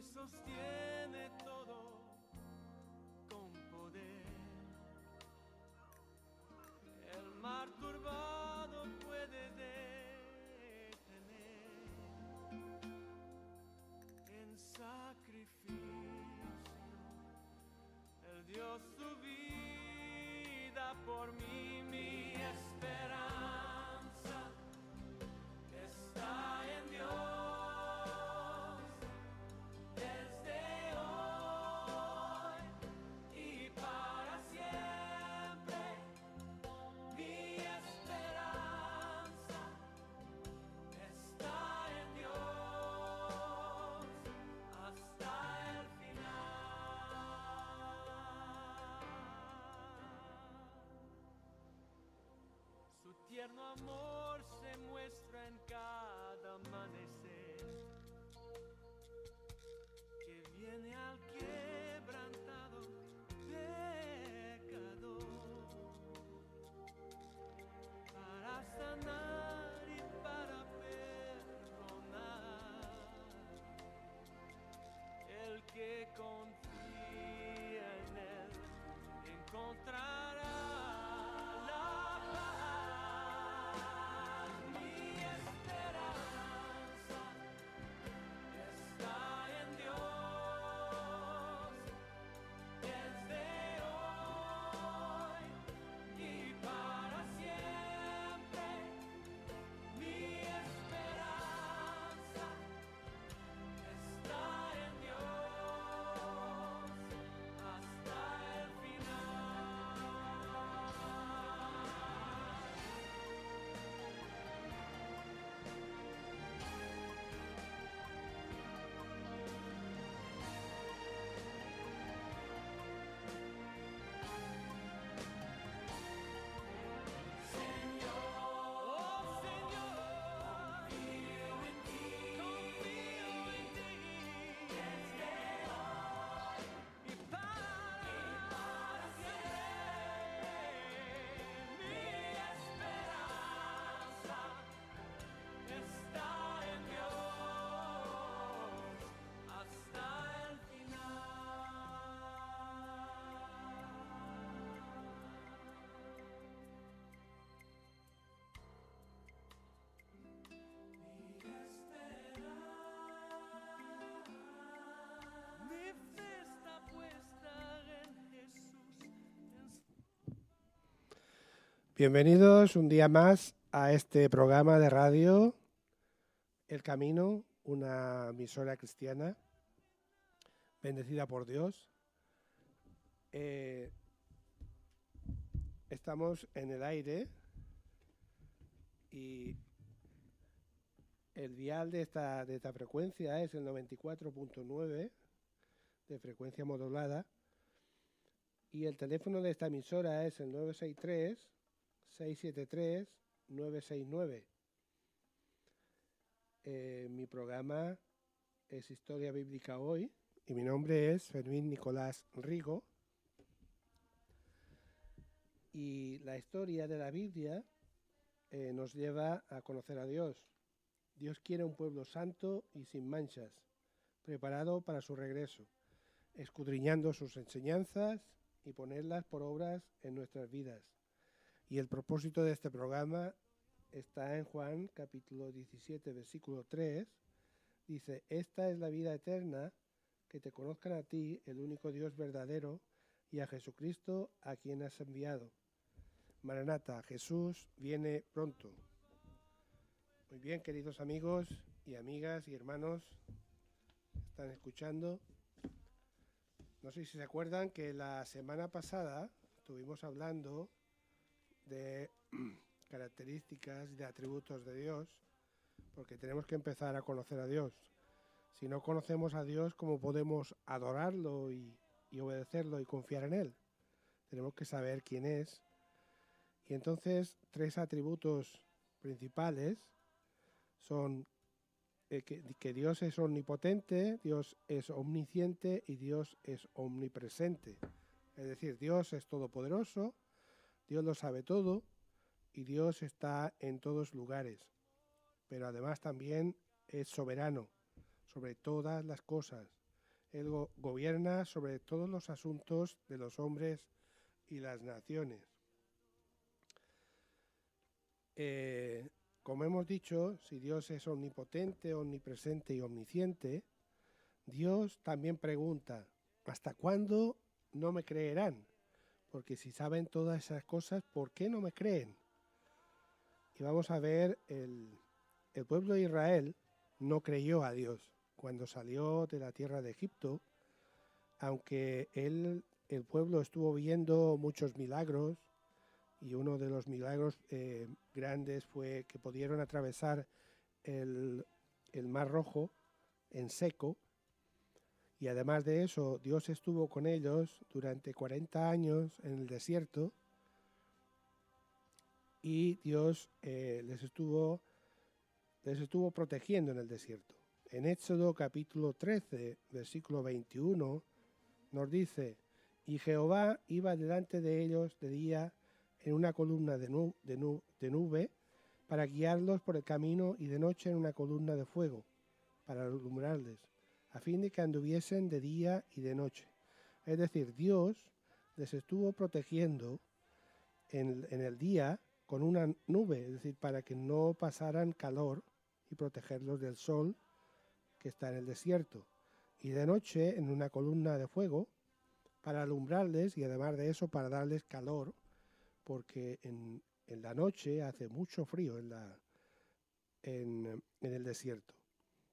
sostiene todo con poder. El mar turbado puede detener en sacrificio. Él dio su vida por mí, mi esperanza está en Dios. Su tierno amor se muestra en cada amanecer, que viene al quebrantado pecador, para sanar y para perdonar. El que confía en él encontrará Bienvenidos un día más a este programa de radio El Camino, una emisora cristiana bendecida por Dios. Estamos en el aire y el dial de esta frecuencia es el 94.9 de frecuencia modulada y el teléfono de esta emisora es el 963-673-969. Mi programa es Historia Bíblica Hoy y mi nombre es Fermín Nicolás Rigo. Y la historia de la Biblia nos lleva a conocer a Dios. Dios quiere un pueblo santo y sin manchas, preparado para su regreso, escudriñando sus enseñanzas y ponerlas por obras en nuestras vidas. Y el propósito de este programa está en Juan, capítulo 17, versículo 3. Dice, esta es la vida eterna, que te conozcan a ti, el único Dios verdadero, y a Jesucristo, a quien has enviado. Maranata, Jesús viene pronto. Muy bien, queridos amigos y amigas y hermanos que están escuchando. No sé si se acuerdan que la semana pasada estuvimos hablando de características y de atributos de Dios, porque tenemos que empezar a conocer a Dios. Si no conocemos a Dios, ¿cómo podemos adorarlo y obedecerlo y confiar en Él? Tenemos que saber quién es. Y entonces, 3 atributos principales son que Dios es omnipotente, Dios es omnisciente y Dios es omnipresente. Es decir, Dios es todopoderoso, Dios lo sabe todo y Dios está en todos lugares. Pero además también es soberano sobre todas las cosas. Él gobierna sobre todos los asuntos de los hombres y las naciones. Como hemos dicho, si Dios es omnipotente, omnipresente y omnisciente, Dios también pregunta, ¿hasta cuándo no me creerán? Porque si saben todas esas cosas, ¿por qué no me creen? Y vamos a ver, el pueblo de Israel no creyó a Dios cuando salió de la tierra de Egipto, aunque el pueblo estuvo viendo muchos milagros, y uno de los milagros grandes fue que pudieron atravesar el Mar Rojo en seco, y además de eso Dios estuvo con ellos durante 40 años en el desierto, y Dios les estuvo protegiendo en el desierto. En Éxodo capítulo 13, versículo 21, nos dice, y Jehová iba delante de ellos de día en una columna de nube para guiarlos por el camino, y de noche en una columna de fuego para alumbrarles, a fin de que anduviesen de día y de noche. Es decir, Dios les estuvo protegiendo en el día con una nube, es decir, para que no pasaran calor y protegerlos del sol que está en el desierto, y de noche en una columna de fuego para alumbrarles, y además de eso para darles calor, porque en la noche hace mucho frío en el desierto.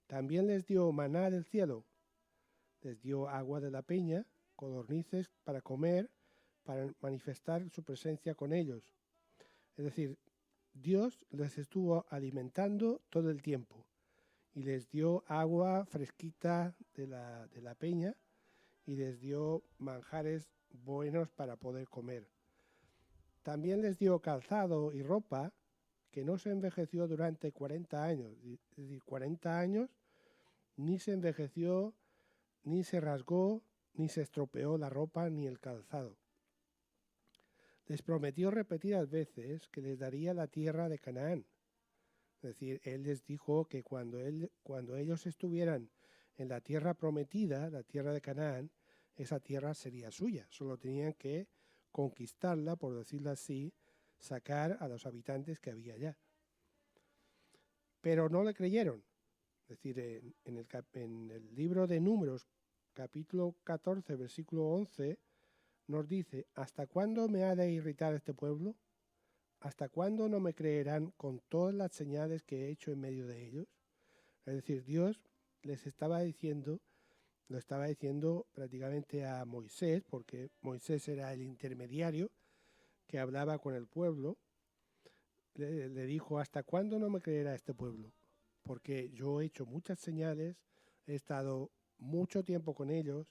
También les dio maná del cielo, les dio agua de la peña, codornices para comer, para manifestar su presencia con ellos. Es decir, Dios les estuvo alimentando todo el tiempo y les dio agua fresquita de la peña, y les dio manjares buenos para poder comer. También les dio calzado y ropa que no se envejeció durante 40 años. Es decir, 40 años ni se envejeció, ni se rasgó, ni se estropeó la ropa ni el calzado. Les prometió repetidas veces que les daría la tierra de Canaán. Es decir, Él les dijo que cuando ellos estuvieran en la tierra prometida, la tierra de Canaán, esa tierra sería suya. Solo tenían que conquistarla, por decirlo así, sacar a los habitantes que había allá. Pero no le creyeron. Es decir, en el libro de Números, capítulo 14, versículo 11, nos dice, ¿hasta cuándo me ha de irritar este pueblo? ¿Hasta cuándo no me creerán con todas las señales que he hecho en medio de ellos? Es decir, Dios les estaba diciendo, lo estaba diciendo prácticamente a Moisés, porque Moisés era el intermediario que hablaba con el pueblo. Le dijo, ¿hasta cuándo no me creerá este pueblo? Porque yo he hecho muchas señales, he estado mucho tiempo con ellos,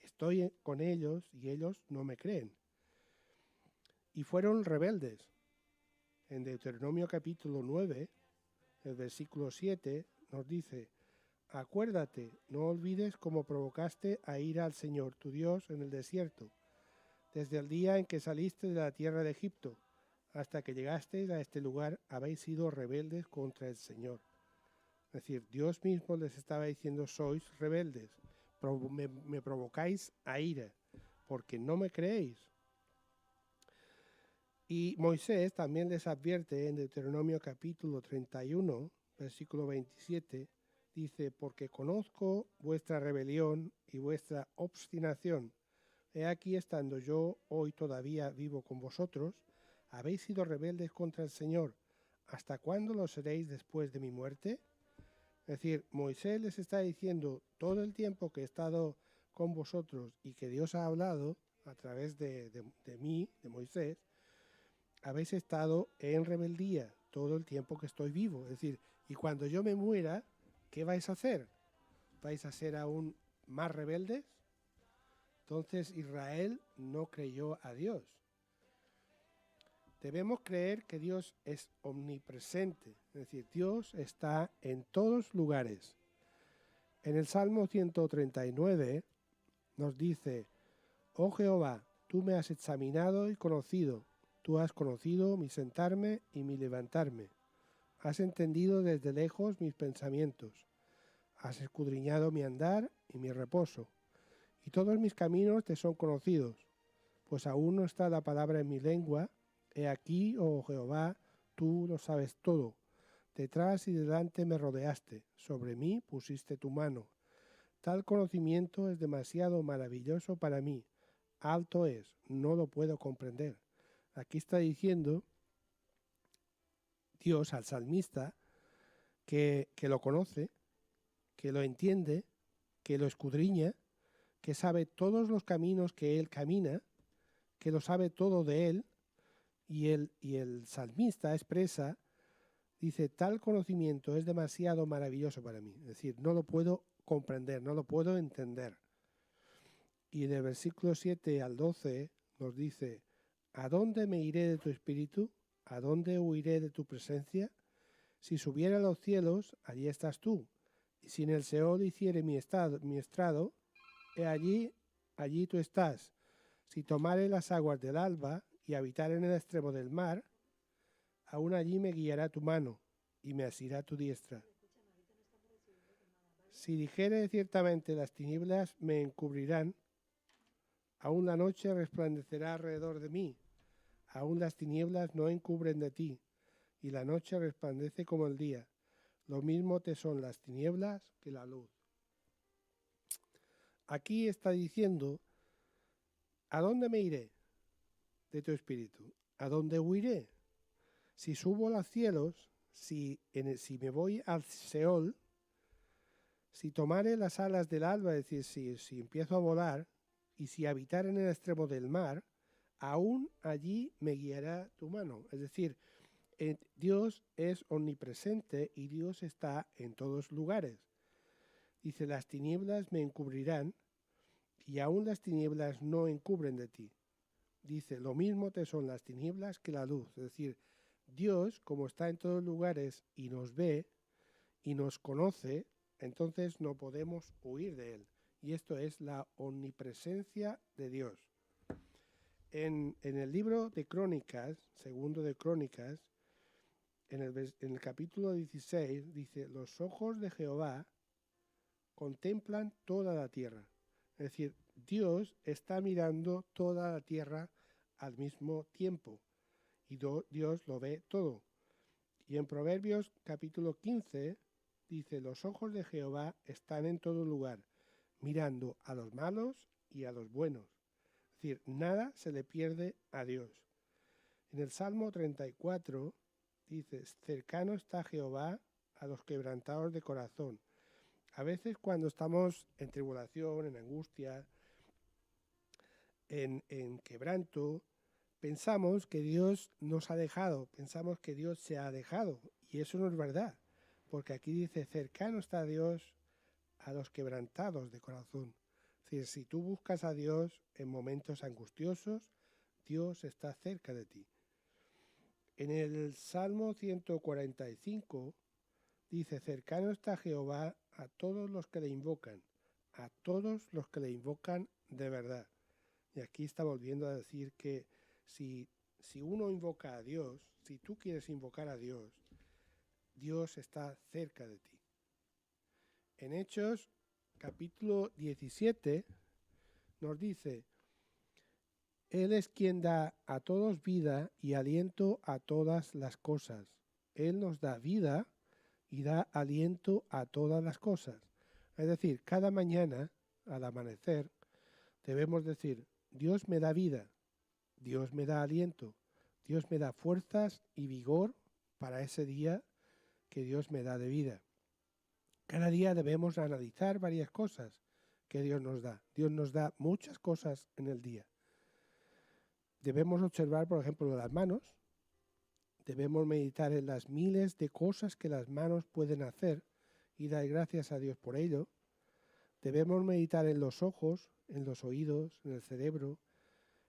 estoy con ellos y ellos no me creen. Y fueron rebeldes. En Deuteronomio capítulo 9, el versículo 7, nos dice, acuérdate, no olvides cómo provocaste a ira al Señor tu Dios en el desierto, desde el día en que saliste de la tierra de Egipto, hasta que llegasteis a este lugar, habéis sido rebeldes contra el Señor. Es decir, Dios mismo les estaba diciendo, sois rebeldes, me provocáis a ira, porque no me creéis. Y Moisés también les advierte en Deuteronomio capítulo 31, versículo 27, dice, porque conozco vuestra rebelión y vuestra obstinación. He aquí, estando yo hoy todavía vivo con vosotros, habéis sido rebeldes contra el Señor. ¿Hasta cuándo lo seréis después de mi muerte? Es decir, Moisés les está diciendo, todo el tiempo que he estado con vosotros y que Dios ha hablado a través de mí, de Moisés, habéis estado en rebeldía todo el tiempo que estoy vivo. Es decir, y cuando yo me muera, ¿qué vais a hacer? ¿Vais a ser aún más rebeldes? Entonces Israel no creyó a Dios. Debemos creer que Dios es omnipresente, es decir, Dios está en todos lugares. En el Salmo 139 nos dice, oh Jehová, tú me has examinado y conocido, tú has conocido mi sentarme y mi levantarme, has entendido desde lejos mis pensamientos, has escudriñado mi andar y mi reposo, y todos mis caminos te son conocidos, pues aún no está la palabra en mi lengua. He aquí, oh Jehová, tú lo sabes todo. Detrás y delante me rodeaste, sobre mí pusiste tu mano. Tal conocimiento es demasiado maravilloso para mí. Alto es, no lo puedo comprender. Aquí está diciendo Dios al salmista que lo conoce, que lo entiende, que lo escudriña, que sabe todos los caminos que él camina, que lo sabe todo de él, y el salmista expresa, dice, tal conocimiento es demasiado maravilloso para mí. Es decir, no lo puedo comprender, no lo puedo entender. Y del versículo 7 al 12 nos dice, ¿a dónde me iré de tu espíritu? ¿A dónde huiré de tu presencia? Si subiera a los cielos, allí estás tú. Y si en el Seol hiciere mi estrado, he allí tú estás. Si tomare las aguas del alba y habitar en el extremo del mar, aún allí me guiará tu mano y me asirá tu diestra. Si dijere ciertamente las tinieblas me encubrirán, aún la noche resplandecerá alrededor de mí. Aún las tinieblas no encubren de ti, y la noche resplandece como el día. Lo mismo te son las tinieblas que la luz. Aquí está diciendo, ¿a dónde me iré de tu espíritu? ¿A dónde huiré? Si subo a los cielos, si me voy al Seol, si tomare las alas del alba, es decir, si empiezo a volar, y si habitar en el extremo del mar, aún allí me guiará tu mano. Es decir, Dios es omnipresente y Dios está en todos lugares. Dice, las tinieblas me encubrirán y aún las tinieblas no encubren de ti. Dice, lo mismo te son las tinieblas que la luz. Es decir, Dios, como está en todos lugares y nos ve y nos conoce, entonces no podemos huir de Él. Y esto es la omnipresencia de Dios. En el libro de Crónicas, segundo de Crónicas, en el capítulo 16, dice, los ojos de Jehová contemplan toda la tierra. Es decir, Dios está mirando toda la tierra al mismo tiempo y Dios lo ve todo. Y en Proverbios capítulo 15 dice, los ojos de Jehová están en todo lugar, mirando a los malos y a los buenos. Es decir, nada se le pierde a Dios. En el Salmo 34 dice, cercano está Jehová a los quebrantados de corazón. A veces cuando estamos en tribulación, en angustia, en quebranto, pensamos que Dios nos ha dejado, pensamos que Dios se ha dejado. Y eso no es verdad, porque aquí dice, cercano está Dios a los quebrantados de corazón. Es decir, si tú buscas a Dios en momentos angustiosos, Dios está cerca de ti. En el Salmo 145 dice, cercano está Jehová a todos los que le invocan, a todos los que le invocan de verdad. Y aquí está volviendo a decir que si uno invoca a Dios, si tú quieres invocar a Dios, Dios está cerca de ti. En Hechos capítulo 17 nos dice, Él es quien da a todos vida y aliento a todas las cosas. Él nos da vida y da aliento a todas las cosas. Es decir, cada mañana, al amanecer, debemos decir, Dios me da vida, Dios me da aliento, Dios me da fuerzas y vigor para ese día que Dios me da de vida. Cada día debemos analizar varias cosas que Dios nos da. Dios nos da muchas cosas en el día. Debemos observar, por ejemplo, las manos. Debemos meditar en las miles de cosas que las manos pueden hacer y dar gracias a Dios por ello. Debemos meditar en los ojos, en los oídos, en el cerebro,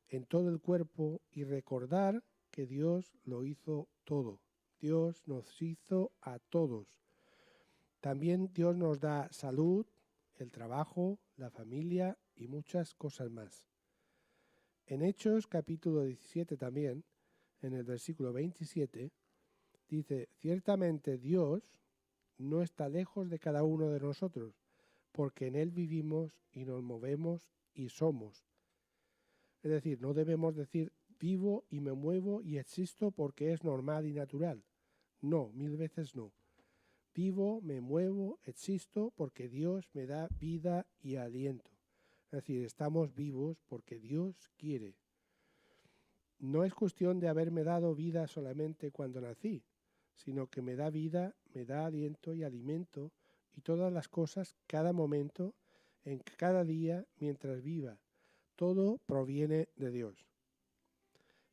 en todo el cuerpo y recordar que Dios lo hizo todo. Dios nos hizo a todos. También Dios nos da salud, el trabajo, la familia y muchas cosas más. En Hechos capítulo 17 también, en el versículo 27, dice, ciertamente Dios no está lejos de cada uno de nosotros, porque en Él vivimos y nos movemos y somos. Es decir, no debemos decir vivo y me muevo y existo porque es normal y natural. No, 1000 veces no. Vivo, me muevo, existo porque Dios me da vida y aliento. Es decir, estamos vivos porque Dios quiere. No es cuestión de haberme dado vida solamente cuando nací, sino que me da vida, me da aliento y alimento y todas las cosas cada momento, en cada día, mientras viva. Todo proviene de Dios.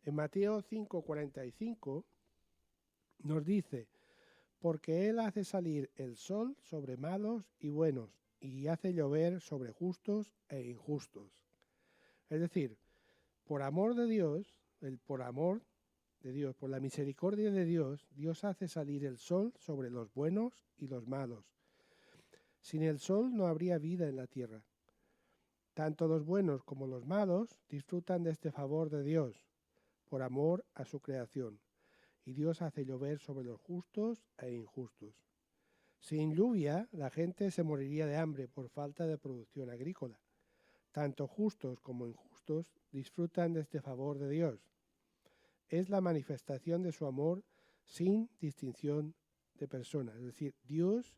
En Mateo 5:45 nos dice, porque Él hace salir el sol sobre malos y buenos y hace llover sobre justos e injustos. Es decir, por amor de Dios, por amor de Dios, por la misericordia de Dios, Dios hace salir el sol sobre los buenos y los malos. Sin el sol no habría vida en la tierra. Tanto los buenos como los malos disfrutan de este favor de Dios, por amor a su creación, y Dios hace llover sobre los justos e injustos. Sin lluvia, la gente se moriría de hambre por falta de producción agrícola. Tanto justos como injustos disfrutan de este favor de Dios. Es la manifestación de su amor sin distinción de personas. Es decir, Dios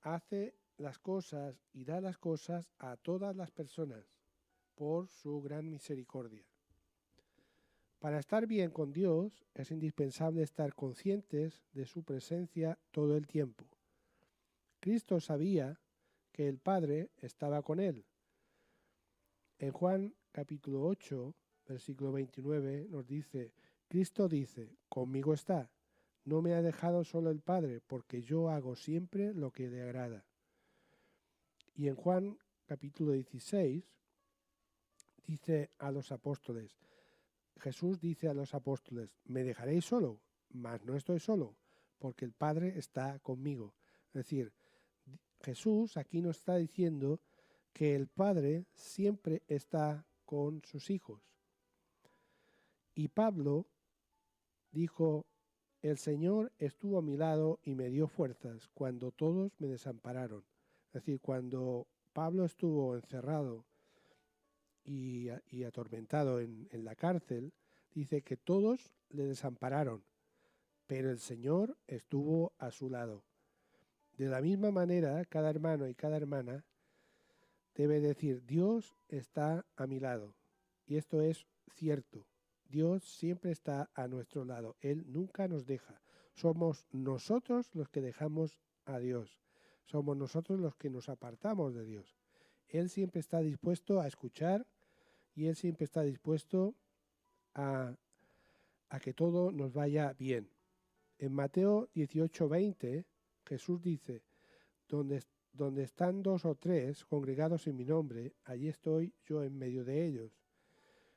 hace las cosas y da las cosas a todas las personas por su gran misericordia. Para estar bien con Dios es indispensable estar conscientes de su presencia todo el tiempo. Cristo sabía que el Padre estaba con él. En Juan capítulo 8, versículo 29 nos dice, Cristo dice, conmigo está, no me ha dejado solo el Padre, porque yo hago siempre lo que le agrada. Y en Juan capítulo 16 dice a los apóstoles, Jesús dice a los apóstoles, me dejaréis solo, mas no estoy solo, porque el Padre está conmigo. Es decir, Jesús aquí nos está diciendo que el Padre siempre está con sus hijos. Y Pablo dijo, el Señor estuvo a mi lado y me dio fuerzas cuando todos me desampararon. Es decir, cuando Pablo estuvo encerrado y atormentado en la cárcel, dice que todos le desampararon, pero el Señor estuvo a su lado. De la misma manera, cada hermano y cada hermana debe decir, Dios está a mi lado. Y esto es cierto. Dios siempre está a nuestro lado. Él nunca nos deja. Somos nosotros los que dejamos a Dios. Somos nosotros los que nos apartamos de Dios. Él siempre está dispuesto a escuchar y Él siempre está dispuesto a que todo nos vaya bien. En Mateo 18:20, Jesús dice, donde están 2 o 3 congregados en mi nombre, allí estoy yo en medio de ellos.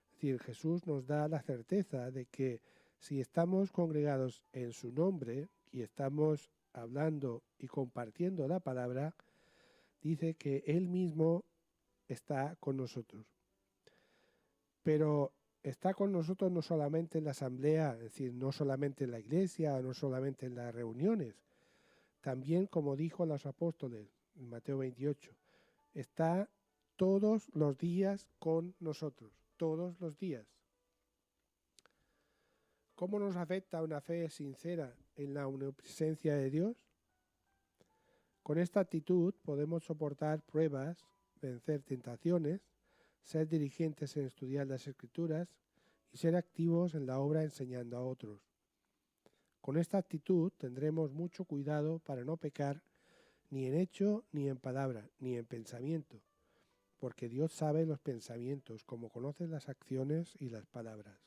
Es decir, Jesús nos da la certeza de que si estamos congregados en su nombre y estamos hablando y compartiendo la palabra, dice que Él mismo está con nosotros. Pero está con nosotros no solamente en la asamblea, es decir, no solamente en la iglesia, no solamente en las reuniones, también, como dijo a los apóstoles en Mateo 28, está todos los días con nosotros, todos los días. ¿Cómo nos afecta una fe sincera en la omnipresencia de Dios? Con esta actitud podemos soportar pruebas, vencer tentaciones, ser diligentes en estudiar las Escrituras y ser activos en la obra enseñando a otros. Con esta actitud tendremos mucho cuidado para no pecar ni en hecho, ni en palabra, ni en pensamiento, porque Dios sabe los pensamientos, como conoce las acciones y las palabras.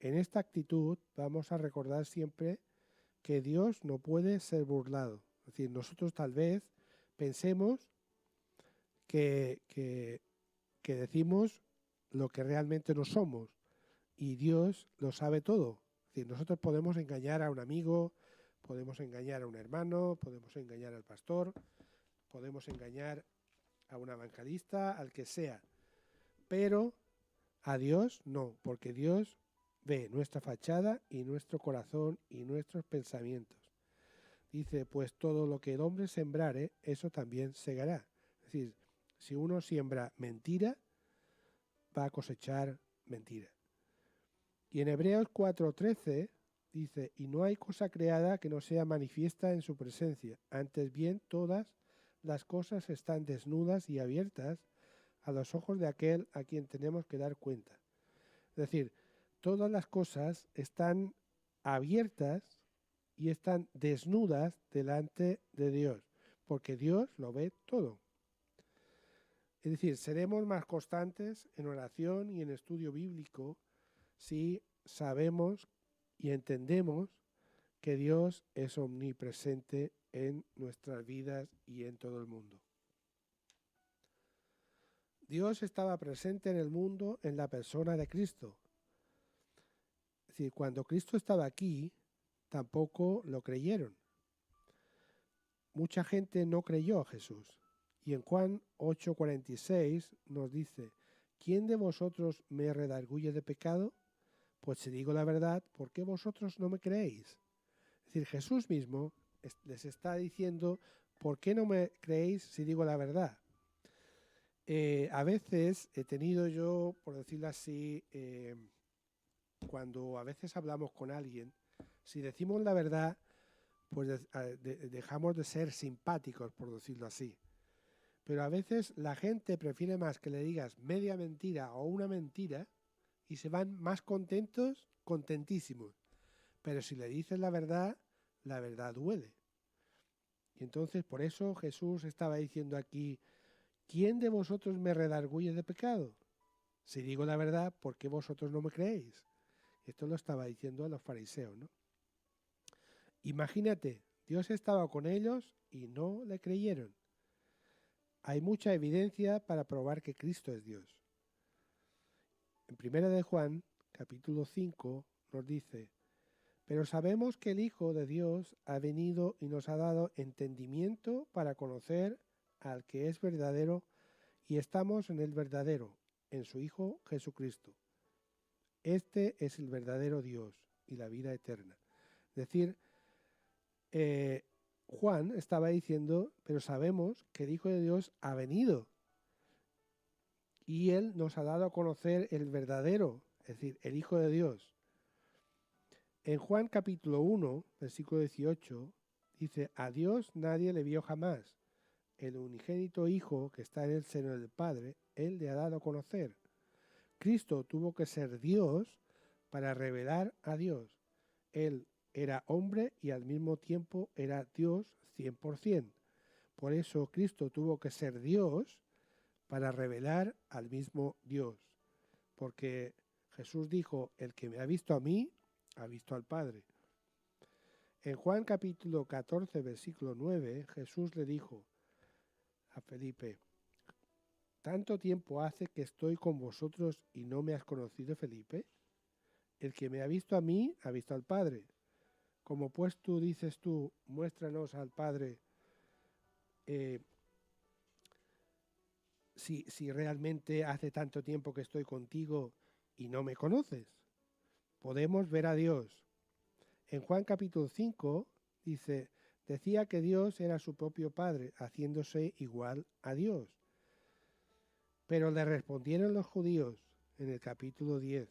En esta actitud vamos a recordar siempre que Dios no puede ser burlado. Es decir, nosotros tal vez pensemos que decimos lo que realmente no somos y Dios lo sabe todo. Es decir, nosotros podemos engañar a un amigo, podemos engañar a un hermano, podemos engañar al pastor, podemos engañar a un evangelista, al que sea, pero a Dios no, porque Dios ve nuestra fachada y nuestro corazón y nuestros pensamientos. Dice, pues todo lo que el hombre sembrare, eso también segará. Es decir, si uno siembra mentira, va a cosechar mentira. Y en Hebreos 4:13 dice, y no hay cosa creada que no sea manifiesta en su presencia. Antes bien, todas las cosas están desnudas y abiertas a los ojos de aquel a quien tenemos que dar cuenta. Es decir, todas las cosas están abiertas y están desnudas delante de Dios, porque Dios lo ve todo. Es decir, seremos más constantes en oración y en estudio bíblico si sabemos y entendemos que Dios es omnipresente en nuestras vidas y en todo el mundo. Dios estaba presente en el mundo en la persona de Cristo. Es decir, cuando Cristo estaba aquí, tampoco lo creyeron. Mucha gente no creyó a Jesús. Y en Juan 8:46 nos dice, ¿quién de vosotros me redarguye de pecado? Pues si digo la verdad, ¿por qué vosotros no me creéis? Es decir, Jesús mismo les está diciendo, ¿por qué no me creéis si digo la verdad? A veces he tenido yo, por decirlo así, cuando a veces hablamos con alguien, si decimos la verdad, pues dejamos de ser simpáticos, por decirlo así. Pero a veces la gente prefiere más que le digas media mentira o una mentira y se van más contentos, contentísimos. Pero si le dices la verdad duele. Y entonces por eso Jesús estaba diciendo aquí, ¿quién de vosotros me redarguye de pecado? Si digo la verdad, ¿por qué vosotros no me creéis? Esto lo estaba diciendo a los fariseos, ¿no? Imagínate, Dios estaba con ellos y no le creyeron. Hay mucha evidencia para probar que Cristo es Dios. En 1 de Juan, capítulo 5, nos dice, pero sabemos que el Hijo de Dios ha venido y nos ha dado entendimiento para conocer al que es verdadero y estamos en el verdadero, en su Hijo Jesucristo. Este es el verdadero Dios y la vida eterna. Es decir, Juan estaba diciendo, pero sabemos que el Hijo de Dios ha venido y Él nos ha dado a conocer el verdadero, es decir, el Hijo de Dios. En Juan capítulo 1, versículo 18, dice, a Dios nadie le vio jamás. El unigénito Hijo que está en el seno del Padre, Él le ha dado a conocer. Cristo tuvo que ser Dios para revelar a Dios. Él era hombre y al mismo tiempo era Dios 100%. Por eso Cristo tuvo que ser Dios para revelar al mismo Dios. Porque Jesús dijo, el que me ha visto a mí, ha visto al Padre. En Juan capítulo 14, versículo 9, Jesús le dijo a Felipe, ¿tanto tiempo hace que estoy con vosotros y no me has conocido, Felipe? El que me ha visto a mí, ha visto al Padre. Como pues tú dices tú, muéstranos al Padre, si realmente hace tanto tiempo que estoy contigo y no me conoces. Podemos ver a Dios. En Juan capítulo 5 dice, decía que Dios era su propio Padre, haciéndose igual a Dios. Pero le respondieron los judíos en el capítulo 10,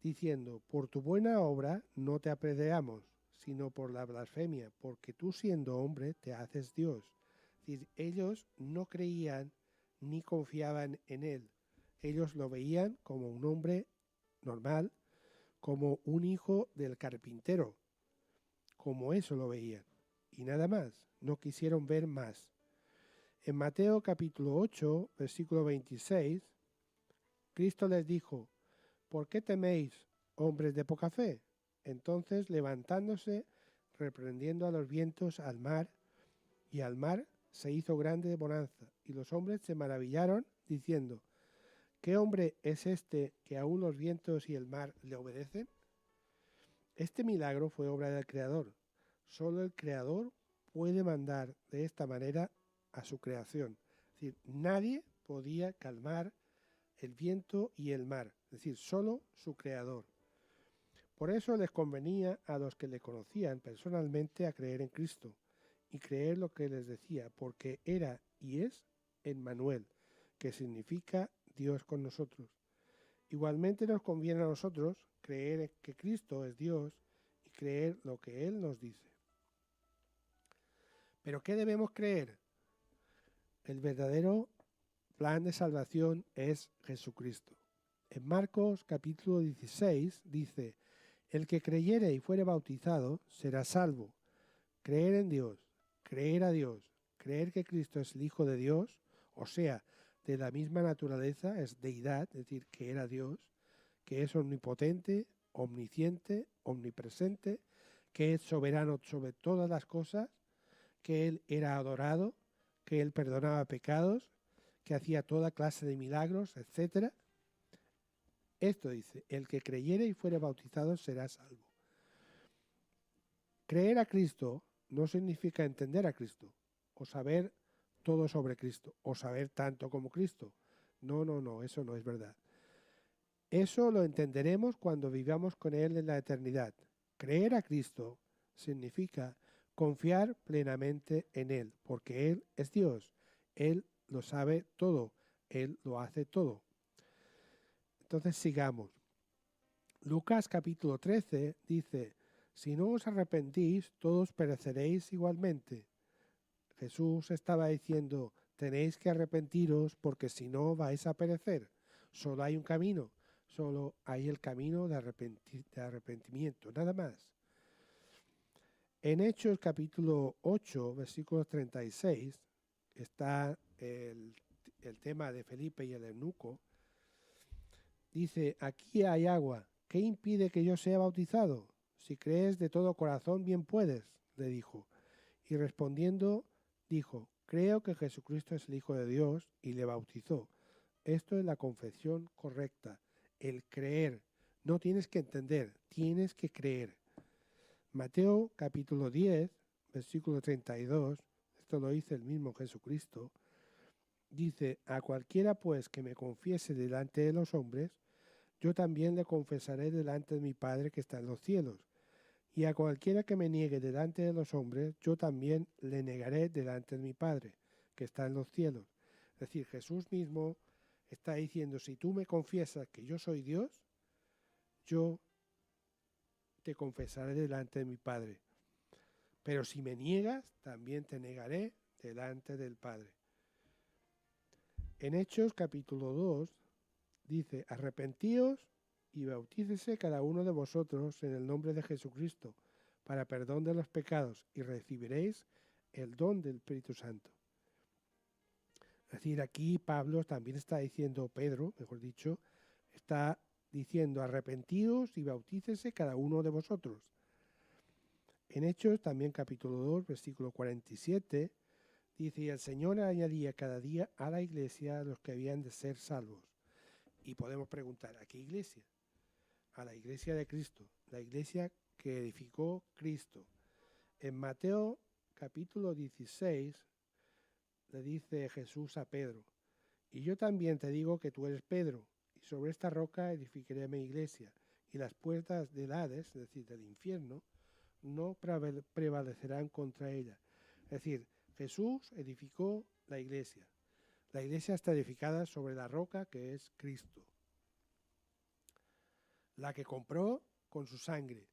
diciendo, por tu buena obra no te apedreamos, sino por la blasfemia, porque tú siendo hombre te haces Dios. Es decir, ellos no creían ni confiaban en él. Ellos lo veían como un hombre normal, como un hijo del carpintero, como eso lo veían. Y nada más, no quisieron ver más. En Mateo capítulo 8, versículo 26, Cristo les dijo, ¿por qué teméis, hombres de poca fe? Entonces, levantándose, reprendiendo a los vientos, al mar se hizo grande bonanza, y los hombres se maravillaron, diciendo, ¿qué hombre es este que aún los vientos y el mar le obedecen? Este milagro fue obra del Creador. Solo el Creador puede mandar de esta manera a su creación. Es decir, nadie podía calmar el viento y el mar, es decir, solo su Creador. Por eso les convenía a los que le conocían personalmente a creer en Cristo y creer lo que les decía, porque era y es Emmanuel, que significa Dios con nosotros. Igualmente nos conviene a nosotros creer que Cristo es Dios y creer lo que Él nos dice. ¿Pero qué debemos creer? El verdadero plan de salvación es Jesucristo. En Marcos capítulo 16 dice: el que creyere y fuere bautizado será salvo. Creer en Dios, creer a Dios, creer que Cristo es el Hijo de Dios, o sea, de la misma naturaleza, es deidad, es decir, que era Dios, que es omnipotente, omnisciente, omnipresente, que es soberano sobre todas las cosas, que Él era adorado, que Él perdonaba pecados, que hacía toda clase de milagros, etc. Esto dice: el que creyere y fuere bautizado será salvo. Creer a Cristo no significa entender a Cristo, o saber todo sobre Cristo, o saber tanto como Cristo. No, eso no es verdad. Eso lo entenderemos cuando vivamos con Él en la eternidad. Creer a Cristo significa confiar plenamente en Él, porque Él es Dios, Él lo sabe todo, Él lo hace todo. Entonces sigamos. Lucas capítulo 13 dice: si no os arrepentís, todos pereceréis igualmente. Jesús estaba diciendo: tenéis que arrepentiros porque si no vais a perecer. Solo hay un camino, solo hay el camino de arrepentimiento, nada más. En Hechos capítulo 8, versículo 36, está el tema de Felipe y el eunuco. Dice: aquí hay agua, ¿qué impide que yo sea bautizado? Si crees de todo corazón, bien puedes, le dijo. Y respondiendo, dijo: creo que Jesucristo es el Hijo de Dios, y le bautizó. Esto es la confesión correcta, el creer. No tienes que entender, tienes que creer. Mateo capítulo 10, versículo 32, esto lo dice el mismo Jesucristo, dice: a cualquiera pues que me confiese delante de los hombres, yo también le confesaré delante de mi Padre que está en los cielos. Y a cualquiera que me niegue delante de los hombres, yo también le negaré delante de mi Padre, que está en los cielos. Es decir, Jesús mismo está diciendo: si tú me confiesas que yo soy Dios, yo te confesaré delante de mi Padre. Pero si me niegas, también te negaré delante del Padre. En Hechos capítulo 2 dice: arrepentíos y bautícese cada uno de vosotros en el nombre de Jesucristo para perdón de los pecados, y recibiréis el don del Espíritu Santo. Es decir, aquí Pablo también está diciendo, Pedro, mejor dicho, está diciendo: arrepentíos y bautícese cada uno de vosotros. En Hechos también capítulo 2, versículo 47, dice: y el Señor añadía cada día a la iglesia a los que habían de ser salvos. Y podemos preguntar: ¿a qué iglesia? A la iglesia de Cristo, la iglesia que edificó Cristo. En Mateo capítulo 16 le dice Jesús a Pedro: y yo también te digo que tú eres Pedro, y sobre esta roca edificaré mi iglesia, y las puertas del Hades, es decir, del infierno, no prevalecerán contra ella. Es decir, Jesús edificó la iglesia. La iglesia está edificada sobre la roca que es Cristo, la que compró con su sangre.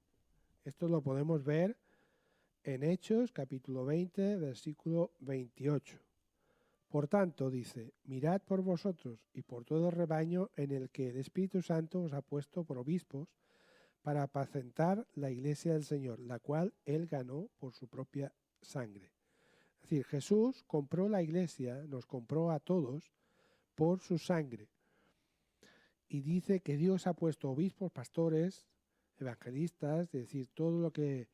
Esto lo podemos ver en Hechos capítulo 20, versículo 28. Por tanto, dice: mirad por vosotros y por todo el rebaño en el que el Espíritu Santo os ha puesto por obispos, para apacentar la iglesia del Señor, la cual Él ganó por su propia sangre. Es decir, Jesús compró la iglesia, nos compró a todos por su sangre. Y dice que Dios ha puesto obispos, pastores, evangelistas, es decir, todo lo que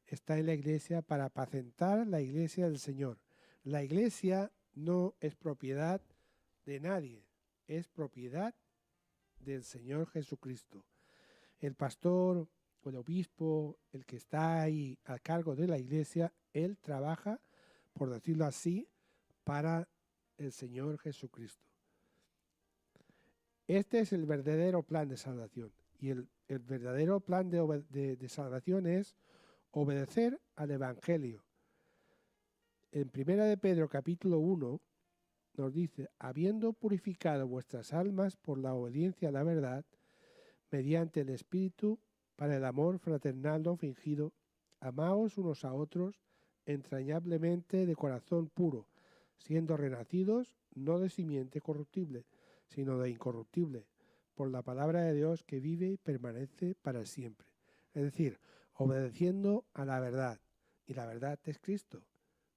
está en la iglesia para apacentar la iglesia del Señor. La iglesia no es propiedad de nadie, es propiedad del Señor Jesucristo. El pastor o el obispo, el que está ahí a cargo de la iglesia, él trabaja, por decirlo así, para el Señor Jesucristo. Este es el verdadero plan de salvación. Y el verdadero plan de salvación es obedecer al Evangelio. En 1 de Pedro capítulo 1 nos dice, habiendo purificado vuestras almas por la obediencia a la verdad, mediante el Espíritu, para el amor fraternal no fingido, amaos unos a otros entrañablemente de corazón puro, siendo renacidos no de simiente corruptible, sino de incorruptible, por la palabra de Dios que vive y permanece para siempre. Es decir, obedeciendo a la verdad. Y la verdad es Cristo,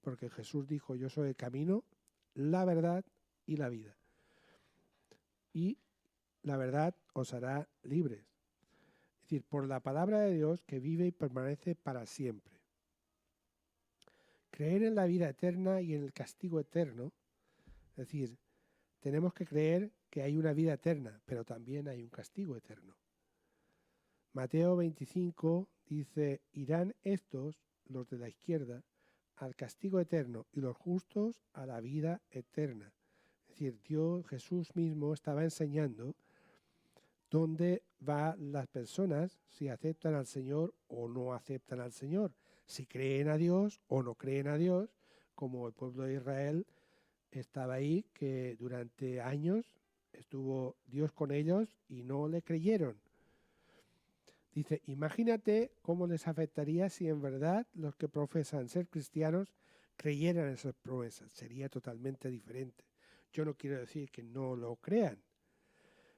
porque Jesús dijo, yo soy el camino, la verdad y la vida. Y la verdad os hará libres. Es decir, por la palabra de Dios que vive y permanece para siempre. Creer en la vida eterna y en el castigo eterno, es decir, tenemos que creer que hay una vida eterna, pero también hay un castigo eterno. Mateo 25 dice, irán estos, los de la izquierda, al castigo eterno y los justos a la vida eterna. Es decir, Jesús mismo estaba enseñando dónde van las personas si aceptan al Señor o no aceptan al Señor, si creen a Dios o no creen a Dios, como el pueblo de Israel estaba ahí, que durante años estuvo Dios con ellos y no le creyeron. Dice, imagínate cómo les afectaría si en verdad los que profesan ser cristianos creyeran esas promesas. Sería totalmente diferente. Yo no quiero decir que no lo crean,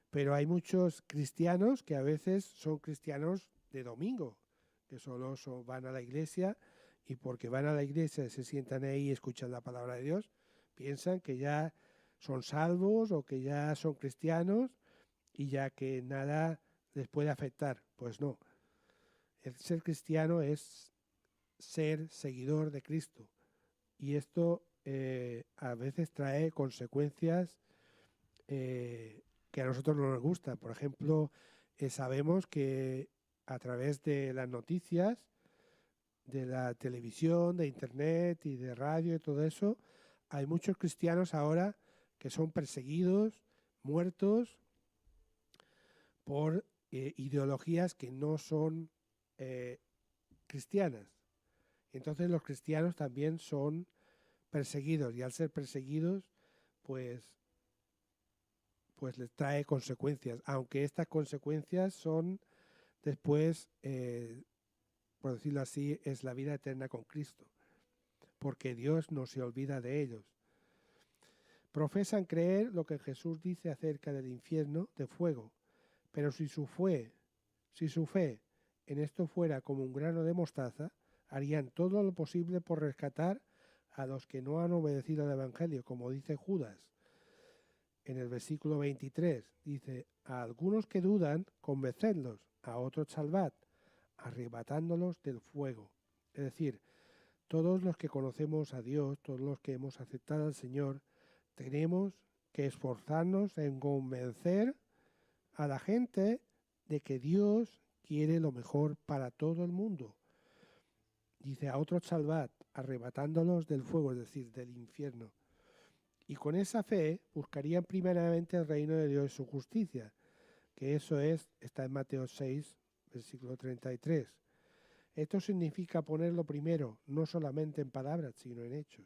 pero hay muchos cristianos que a veces son cristianos de domingo, que solo van a la iglesia y porque van a la iglesia se sientan ahí y escuchan la palabra de Dios, piensan que ya son salvos o que ya son cristianos y ya que nada les puede afectar. Pues no. El ser cristiano es ser seguidor de Cristo. Y esto a veces trae consecuencias que a nosotros no nos gusta. Por ejemplo, sabemos que a través de las noticias, de la televisión, de internet y de radio y todo eso, hay muchos cristianos ahora que son perseguidos, muertos por ideologías que no son cristianas. Entonces los cristianos también son perseguidos y al ser perseguidos pues les trae consecuencias, aunque estas consecuencias son después, por decirlo así, es la vida eterna con Cristo, porque Dios no se olvida de ellos. Profesan creer lo que Jesús dice acerca del infierno de fuego, pero si su fe en esto fuera como un grano de mostaza, harían todo lo posible por rescatar a los que no han obedecido al Evangelio, como dice Judas. En el versículo 23 dice, a algunos que dudan, convencedlos, a otros salvad, arrebatándolos del fuego. Es decir, todos los que conocemos a Dios, todos los que hemos aceptado al Señor, tenemos que esforzarnos en convencer a la gente de que Dios quiere lo mejor para todo el mundo. Dice, a otros salvad, arrebatándolos del fuego, es decir, del infierno. Y con esa fe buscarían primeramente el reino de Dios y su justicia, que eso está en Mateo 6, versículo 33. Esto significa ponerlo primero, no solamente en palabras, sino en hechos.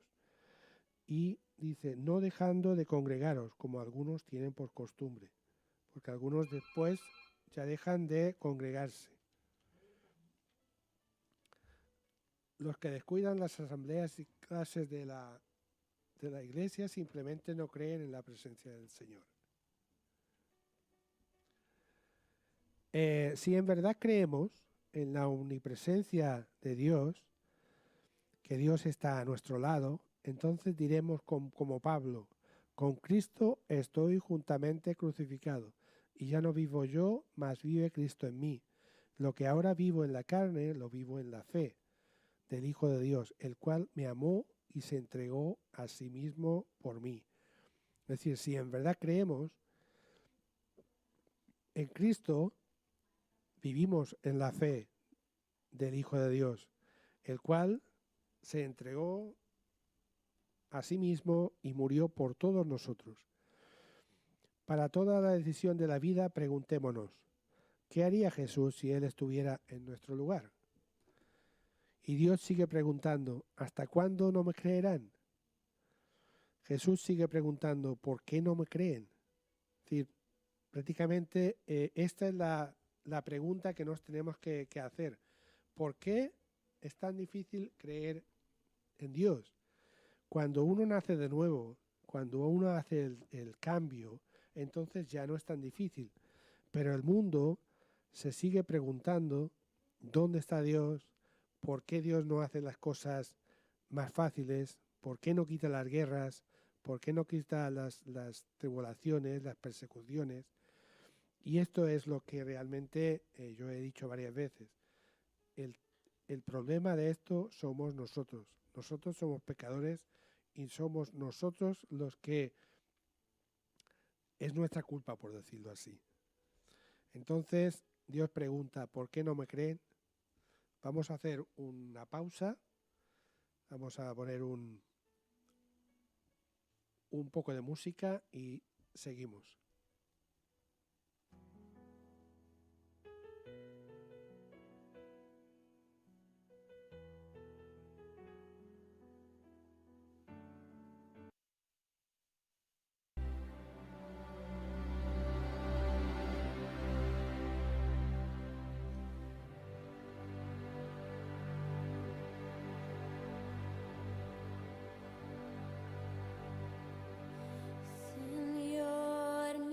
Y dice, no dejando de congregaros, como algunos tienen por costumbre, porque algunos después ya dejan de congregarse. Los que descuidan las asambleas y clases de la iglesia simplemente no creen en la presencia del Señor. Si en verdad creemos en la omnipresencia de Dios, que Dios está a nuestro lado, entonces diremos como Pablo, con Cristo estoy juntamente crucificado, y ya no vivo yo, mas vive Cristo en mí. Lo que ahora vivo en la carne, lo vivo en la fe del Hijo de Dios, el cual me amó y se entregó a sí mismo por mí. Es decir, si en verdad creemos en Cristo, vivimos en la fe del Hijo de Dios, el cual se entregó a sí mismo y murió por todos nosotros. Para toda la decisión de la vida, preguntémonos, ¿Qué haría Jesús si Él estuviera en nuestro lugar? Y Dios sigue preguntando, ¿hasta cuándo no me creerán? Jesús sigue preguntando, ¿por qué no me creen? Es decir, prácticamente esta es la pregunta que nos tenemos que hacer. ¿Por qué es tan difícil creer en Dios? Cuando uno nace de nuevo, cuando uno hace el cambio, entonces ya no es tan difícil. Pero el mundo se sigue preguntando, ¿dónde está Dios? ¿Por qué Dios no hace las cosas más fáciles? ¿Por qué no quita las guerras? ¿Por qué no quita las tribulaciones, las persecuciones? Y esto es lo que realmente yo he dicho varias veces. El problema de esto somos nosotros. Nosotros somos pecadores y somos nosotros los que es nuestra culpa, por decirlo así. Entonces Dios pregunta, ¿por qué no me creen? Vamos a hacer una pausa. Vamos a poner un poco de música y seguimos. Señor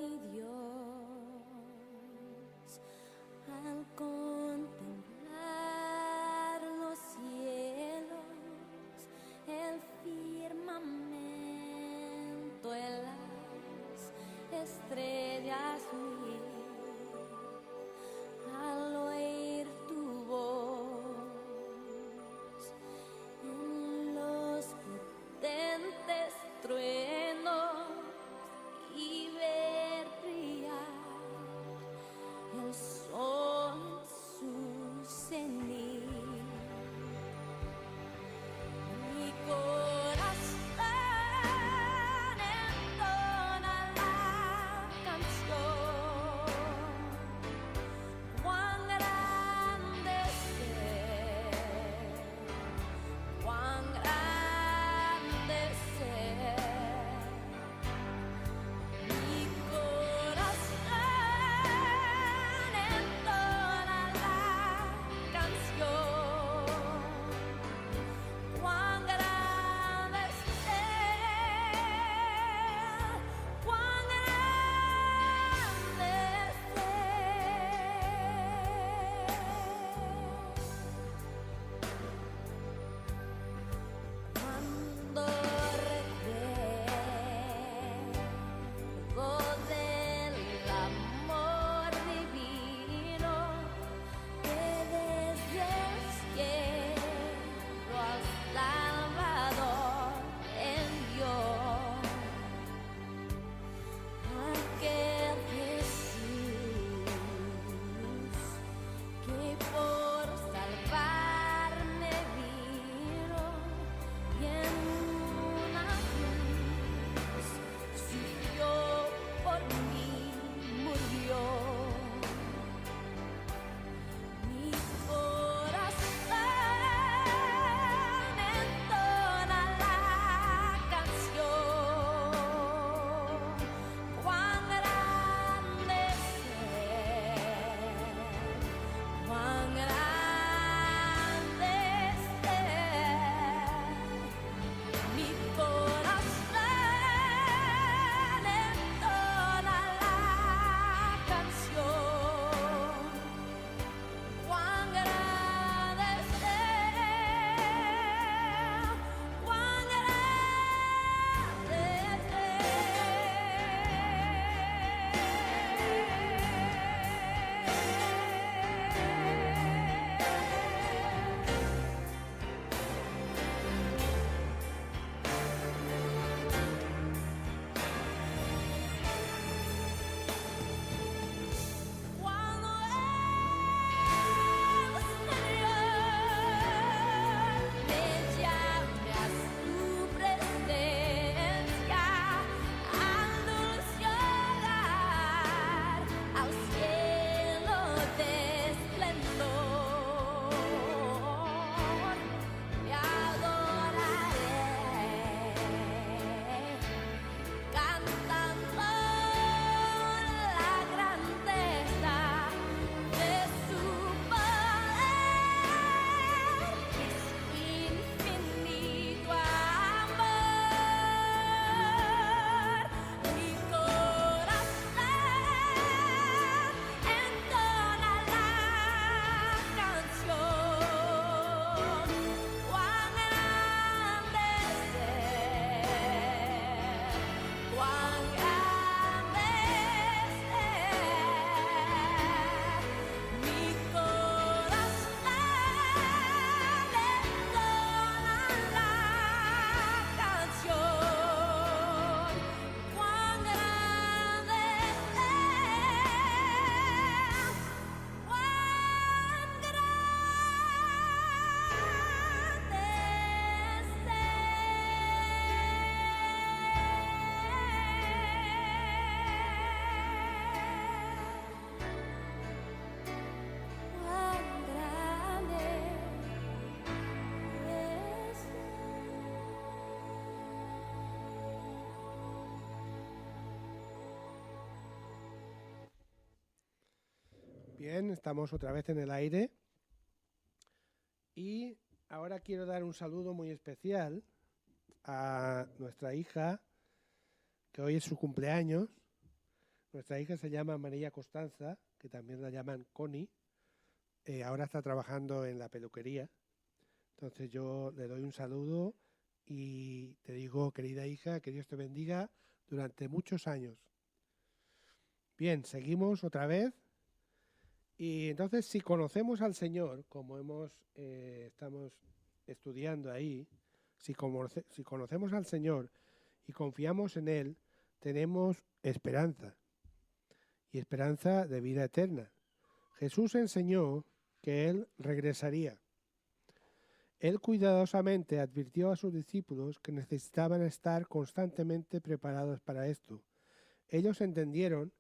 Bien, estamos otra vez en el aire y ahora quiero dar un saludo muy especial a nuestra hija, que hoy es su cumpleaños. Nuestra hija se llama María Costanza, que también la llaman Connie. Ahora está trabajando en la peluquería. Entonces yo le doy un saludo y te digo, querida hija, que Dios te bendiga durante muchos años. Bien, seguimos otra vez. Y entonces, si conocemos al Señor, como estamos estudiando ahí, si conocemos al Señor y confiamos en Él, tenemos esperanza, y esperanza de vida eterna. Jesús enseñó que Él regresaría. Él cuidadosamente advirtió a sus discípulos que necesitaban estar constantemente preparados para esto. Ellos entendieron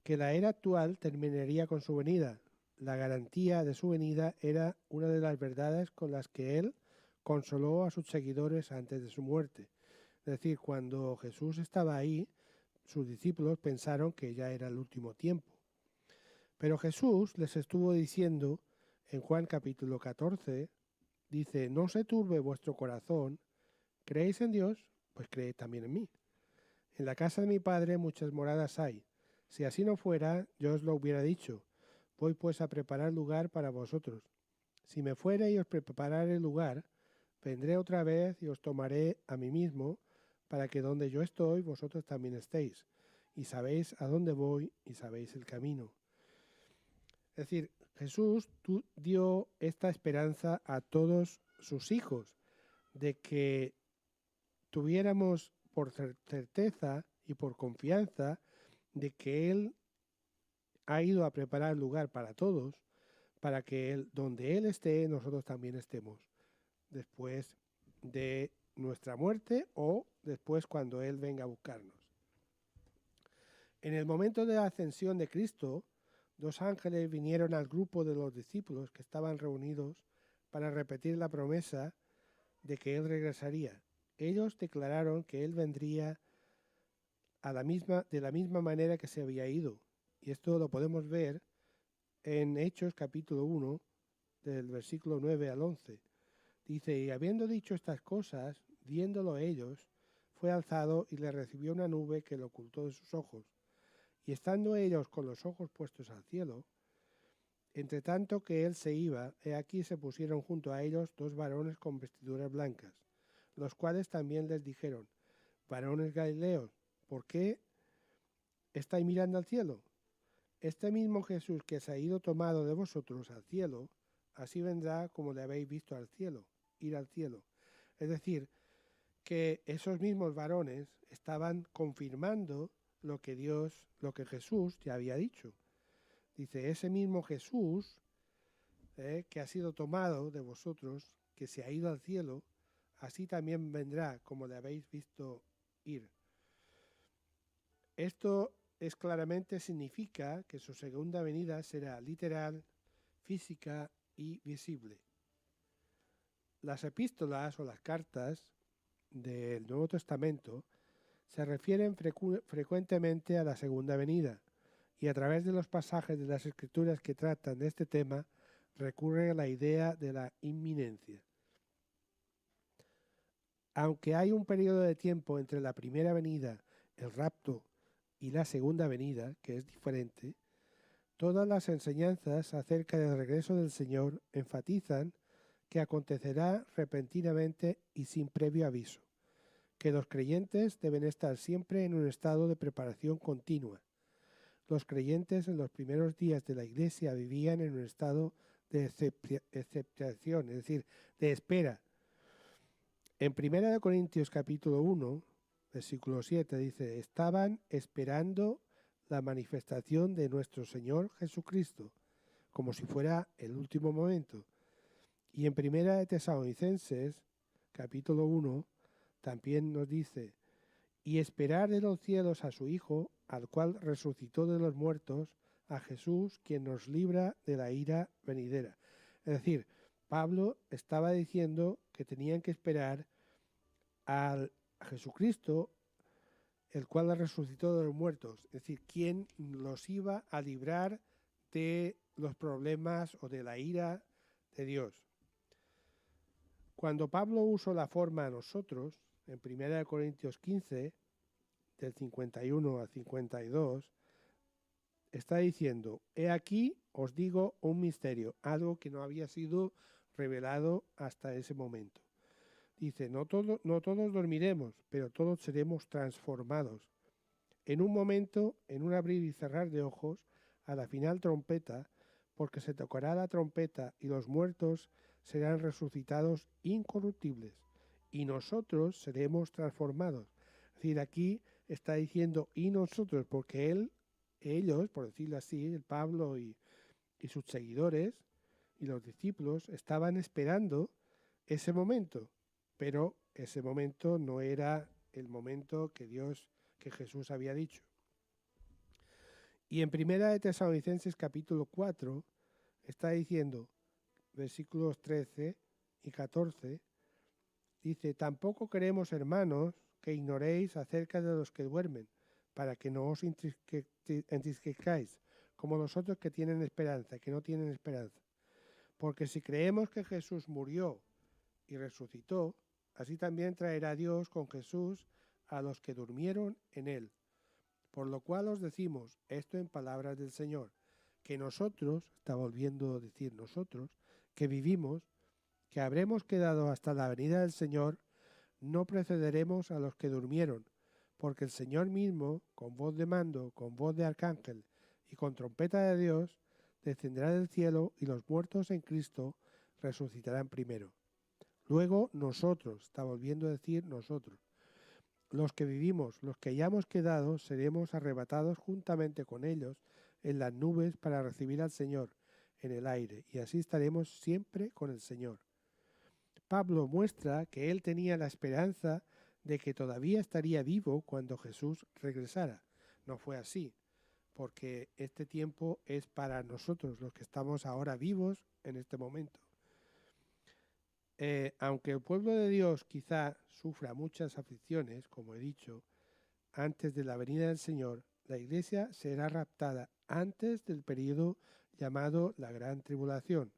que la era actual terminaría con su venida. La garantía de su venida era una de las verdades con las que Él consoló a sus seguidores antes de su muerte. Es decir, cuando Jesús estaba ahí, sus discípulos pensaron que ya era el último tiempo. Pero Jesús les estuvo diciendo en Juan capítulo 14, dice, no se turbe vuestro corazón, ¿creéis en Dios? Pues creed también en mí. En la casa de mi Padre muchas moradas hay. Si así no fuera, yo os lo hubiera dicho. Voy pues a preparar lugar para vosotros. Si me fuere y os prepararé lugar, vendré otra vez y os tomaré a mí mismo, para que donde yo estoy, vosotros también estéis. Y sabéis a dónde voy y sabéis el camino. Es decir, Jesús dio esta esperanza a todos sus hijos, de que tuviéramos por certeza y por confianza de que Él ha ido a preparar lugar para todos, para que donde Él esté, nosotros también estemos, después de nuestra muerte o después cuando Él venga a buscarnos. En el momento de la ascensión de Cristo, 2 ángeles vinieron al grupo de los discípulos que estaban reunidos para repetir la promesa de que Él regresaría. Ellos declararon que Él vendría de la misma manera que se había ido. Y esto lo podemos ver en Hechos capítulo 1, del versículo 9 al 11. Dice, y habiendo dicho estas cosas, viéndolo ellos, fue alzado y le recibió una nube que lo ocultó de sus ojos. Y estando ellos con los ojos puestos al cielo, entre tanto que él se iba, he aquí se pusieron junto a ellos 2 varones con vestiduras blancas, los cuales también les dijeron, varones galileos, ¿por qué estáis mirando al cielo? Este mismo Jesús que se ha ido tomado de vosotros al cielo, así vendrá como le habéis visto al cielo, ir al cielo. Es decir, que esos mismos varones estaban confirmando lo que Jesús ya había dicho. Dice, ese mismo Jesús que ha sido tomado de vosotros, que se ha ido al cielo, así también vendrá como le habéis visto ir. Esto claramente significa que su segunda venida será literal, física y visible. Las epístolas o las cartas del Nuevo Testamento se refieren frecuentemente a la segunda venida y a través de los pasajes de las Escrituras que tratan de este tema recurre a la idea de la inminencia. Aunque hay un periodo de tiempo entre la primera venida, el rapto, y la segunda venida, que es diferente, todas las enseñanzas acerca del regreso del Señor enfatizan que acontecerá repentinamente y sin previo aviso, que los creyentes deben estar siempre en un estado de preparación continua. Los creyentes en los primeros días de la Iglesia vivían en un estado de expectación, es decir, de espera. En 1 Corintios capítulo 1, versículo 7 dice, estaban esperando la manifestación de nuestro Señor Jesucristo, como si fuera el último momento. Y en 1 Tesalonicenses, capítulo 1, también nos dice, y esperar en los cielos a su Hijo, al cual resucitó de los muertos, a Jesús, quien nos libra de la ira venidera. Es decir, Pablo estaba diciendo que tenían que esperar a Jesucristo, el cual resucitó de los muertos, es decir, quien los iba a librar de los problemas o de la ira de Dios. Cuando Pablo usó la forma a nosotros, en 1 Corintios 15, del 51 al 52, está diciendo: he aquí os digo un misterio, algo que no había sido revelado hasta ese momento. Dice: no todos dormiremos, pero todos seremos transformados. En un momento, en un abrir y cerrar de ojos, a la final trompeta, porque se tocará la trompeta y los muertos serán resucitados incorruptibles, y nosotros seremos transformados. Es decir, aquí está diciendo y nosotros, porque ellos, por decirlo así, el Pablo y sus seguidores y los discípulos estaban esperando ese momento, pero ese momento no era el momento que Jesús había dicho. Y en 1 Tesalonicenses capítulo 4 está diciendo, versículos 13 y 14, dice: tampoco queremos, hermanos, que ignoréis acerca de los que duermen, para que no os entristezcáis, como los otros que tienen esperanza, que no tienen esperanza. Porque si creemos que Jesús murió y resucitó, así también traerá Dios con Jesús a los que durmieron en él. Por lo cual os decimos esto en palabras del Señor, que nosotros, está volviendo a decir nosotros, que vivimos, que habremos quedado hasta la venida del Señor, no precederemos a los que durmieron, porque el Señor mismo, con voz de mando, con voz de arcángel y con trompeta de Dios, descenderá del cielo, y los muertos en Cristo resucitarán primero. Luego nosotros, está volviendo a decir nosotros, los que vivimos, los que hayamos quedado, seremos arrebatados juntamente con ellos en las nubes para recibir al Señor en el aire, y así estaremos siempre con el Señor. Pablo muestra que él tenía la esperanza de que todavía estaría vivo cuando Jesús regresara. No fue así, porque este tiempo es para nosotros, los que estamos ahora vivos en este momento. Aunque el pueblo de Dios quizá sufra muchas aflicciones, como he dicho, antes de la venida del Señor, la iglesia será raptada antes del periodo llamado la Gran Tribulación.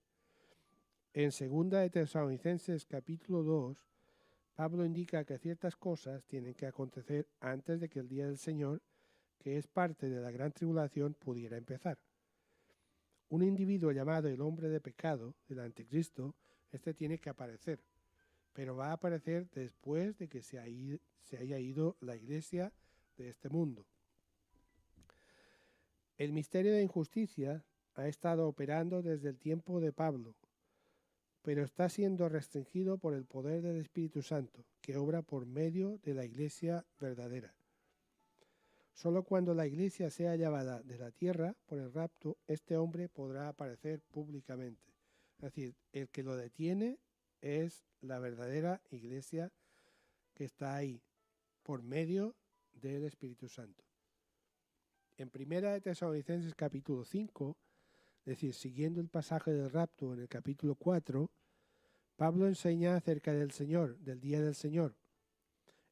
En 2 Tesalonicenses capítulo 2, Pablo indica que ciertas cosas tienen que acontecer antes de que el día del Señor, que es parte de la Gran Tribulación, pudiera empezar. Un individuo llamado el hombre de pecado, el anticristo, tiene que aparecer, pero va a aparecer después de que se haya ido la iglesia de este mundo. El misterio de injusticia ha estado operando desde el tiempo de Pablo, pero está siendo restringido por el poder del Espíritu Santo, que obra por medio de la iglesia verdadera. Solo cuando la iglesia sea llevada de la tierra por el rapto, este hombre podrá aparecer públicamente. Es decir, el que lo detiene es la verdadera iglesia que está ahí, por medio del Espíritu Santo. En 1 Tesalonicenses capítulo 5, es decir, siguiendo el pasaje del rapto en el capítulo 4, Pablo enseña acerca del Señor, del día del Señor.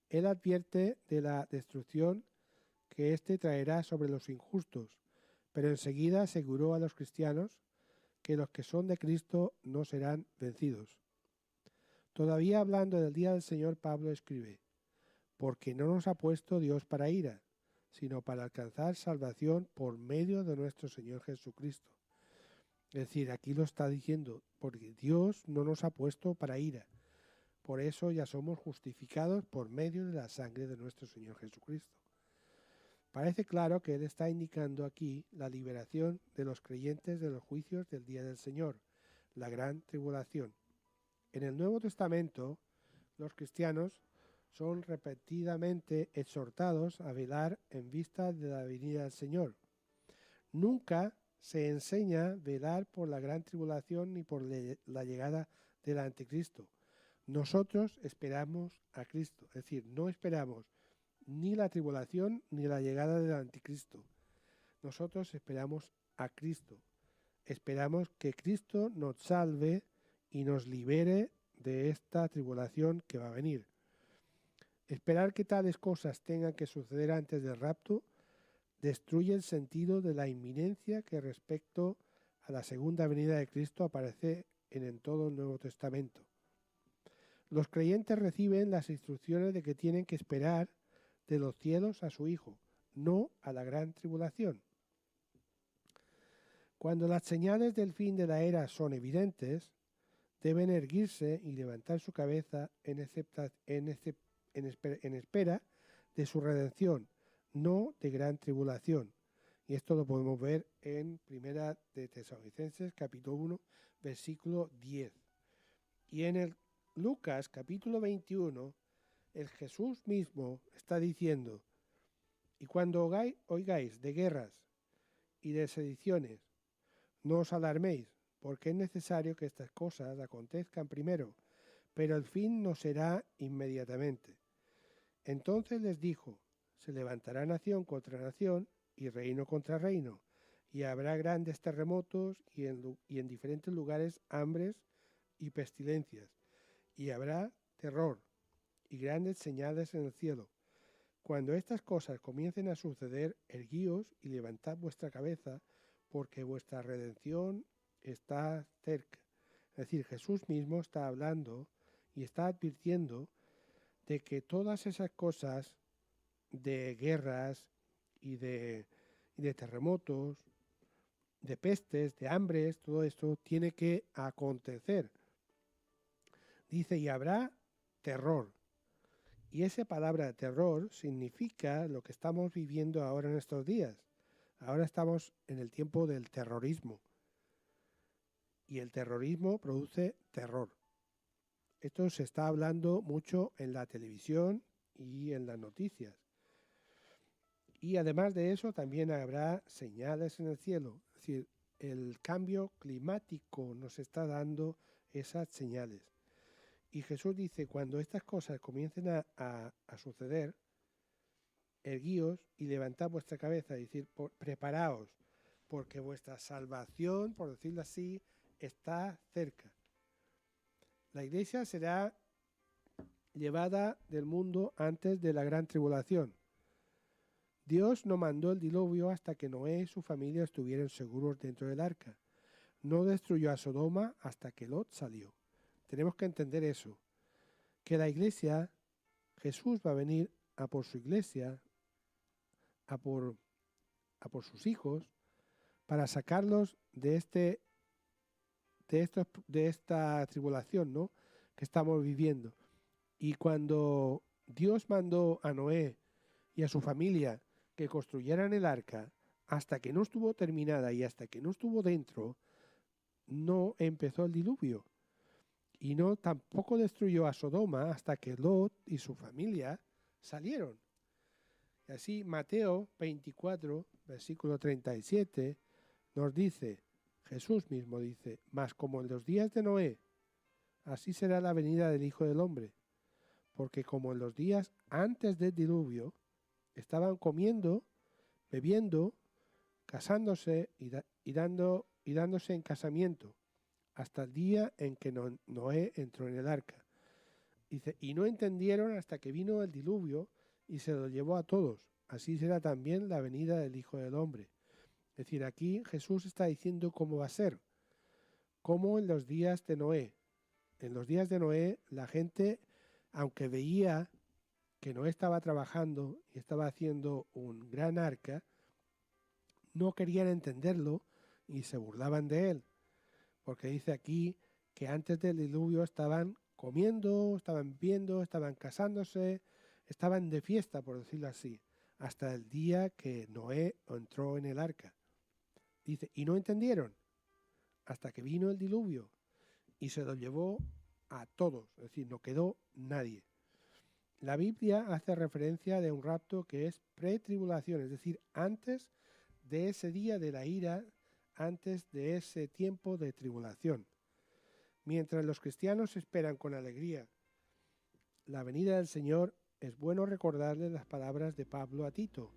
Él advierte de la destrucción que éste traerá sobre los injustos, pero enseguida aseguró a los cristianos que los que son de Cristo no serán vencidos. Todavía hablando del día del Señor, Pablo escribe: porque no nos ha puesto Dios para ira, sino para alcanzar salvación por medio de nuestro Señor Jesucristo. Es decir, aquí lo está diciendo, porque Dios no nos ha puesto para ira. Por eso ya somos justificados por medio de la sangre de nuestro Señor Jesucristo. Parece claro que él está indicando aquí la liberación de los creyentes de los juicios del día del Señor, la gran tribulación. En el Nuevo Testamento, los cristianos son repetidamente exhortados a velar en vista de la venida del Señor. Nunca se enseña velar por la gran tribulación ni por la llegada del anticristo. Nosotros esperamos a Cristo, es decir, no esperamos ni la tribulación ni la llegada del anticristo. Nosotros esperamos a Cristo. Esperamos que Cristo nos salve y nos libere de esta tribulación que va a venir. Esperar que tales cosas tengan que suceder antes del rapto destruye el sentido de la inminencia que respecto a la segunda venida de Cristo aparece en todo el Nuevo Testamento. Los creyentes reciben las instrucciones de que tienen que esperar de los cielos a su Hijo, no a la gran tribulación. Cuando las señales del fin de la era son evidentes, deben erguirse y levantar su cabeza en espera de su redención, no de gran tribulación. Y esto lo podemos ver en Primera de Tesalonicenses, capítulo 1, versículo 10. Y en el Lucas, capítulo 21, el Jesús mismo está diciendo: y cuando oigáis de guerras y de sediciones, no os alarméis, porque es necesario que estas cosas acontezcan primero, pero el fin no será inmediatamente. Entonces les dijo: se levantará nación contra nación y reino contra reino, y habrá grandes terremotos y en diferentes lugares hambres y pestilencias, y habrá terror y grandes señales en el cielo. Cuando estas cosas comiencen a suceder, erguíos y levantad vuestra cabeza, porque vuestra redención está cerca. Es decir, Jesús mismo está hablando y está advirtiendo de que todas esas cosas de guerras y de terremotos, de pestes, de hambres, todo esto tiene que acontecer. Dice, y habrá terror. Y esa palabra terror significa lo que estamos viviendo ahora en estos días. Ahora estamos en el tiempo del terrorismo. Y el terrorismo produce terror. Esto se está hablando mucho en la televisión y en las noticias. Y además de eso también habrá señales en el cielo. Es decir, el cambio climático nos está dando esas señales. Y Jesús dice, cuando estas cosas comiencen a suceder, erguíos y levantad vuestra cabeza, es decir, preparaos, porque vuestra salvación, por decirlo así, está cerca. La iglesia será llevada del mundo antes de la gran tribulación. Dios no mandó el diluvio hasta que Noé y su familia estuvieran seguros dentro del arca. No destruyó a Sodoma hasta que Lot salió. Tenemos que entender eso, que la iglesia, Jesús va a venir a por su iglesia, a por sus hijos, para sacarlos de esta tribulación, ¿no?, que estamos viviendo. Y cuando Dios mandó a Noé y a su familia que construyeran el arca, hasta que no estuvo terminada y hasta que no estuvo dentro, no empezó el diluvio. Y no tampoco destruyó a Sodoma hasta que Lot y su familia salieron. Y así Mateo 24, versículo 37, nos dice, Jesús mismo dice, mas como en los días de Noé, así será la venida del Hijo del Hombre. Porque como en los días antes del diluvio, estaban comiendo, bebiendo, casándose y dándose en casamiento, hasta el día en que Noé entró en el arca. Dice, y no entendieron hasta que vino el diluvio y se lo llevó a todos. Así será también la venida del Hijo del Hombre. Es decir, aquí Jesús está diciendo cómo va a ser. Como en los días de Noé. En los días de Noé, la gente, aunque veía que Noé estaba trabajando y estaba haciendo un gran arca, no querían entenderlo y se burlaban de él. Porque dice aquí que antes del diluvio estaban comiendo, estaban viendo, estaban casándose, estaban de fiesta, por decirlo así, hasta el día que Noé entró en el arca. Dice, y no entendieron hasta que vino el diluvio y se lo llevó a todos, es decir, no quedó nadie. La Biblia hace referencia de un rapto que es pretribulación, es decir, antes de ese día de la ira, antes de ese tiempo de tribulación. Mientras los cristianos esperan con alegría la venida del Señor, es bueno recordarles las palabras de Pablo a Tito,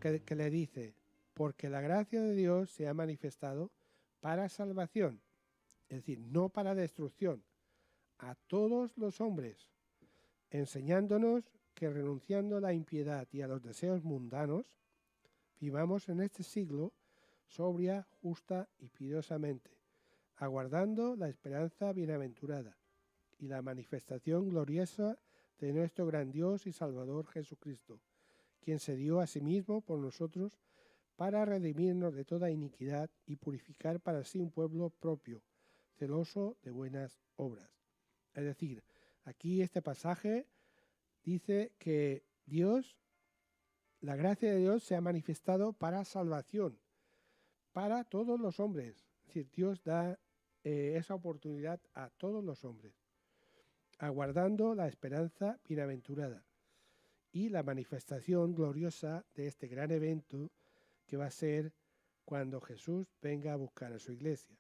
que le dice, porque la gracia de Dios se ha manifestado para salvación, es decir, no para destrucción, a todos los hombres, enseñándonos que renunciando a la impiedad y a los deseos mundanos, Vivamos en este siglo sobria, justa y piadosamente, aguardando la esperanza bienaventurada y la manifestación gloriosa de nuestro gran Dios y Salvador Jesucristo, quien se dio a sí mismo por nosotros para redimirnos de toda iniquidad y purificar para sí un pueblo propio, celoso de buenas obras. Es decir, aquí este pasaje dice que Dios, la gracia de Dios se ha manifestado para salvación, para todos los hombres. Es decir, Dios da esa oportunidad a todos los hombres, aguardando la esperanza bienaventurada y la manifestación gloriosa de este gran evento que va a ser cuando Jesús venga a buscar a su iglesia.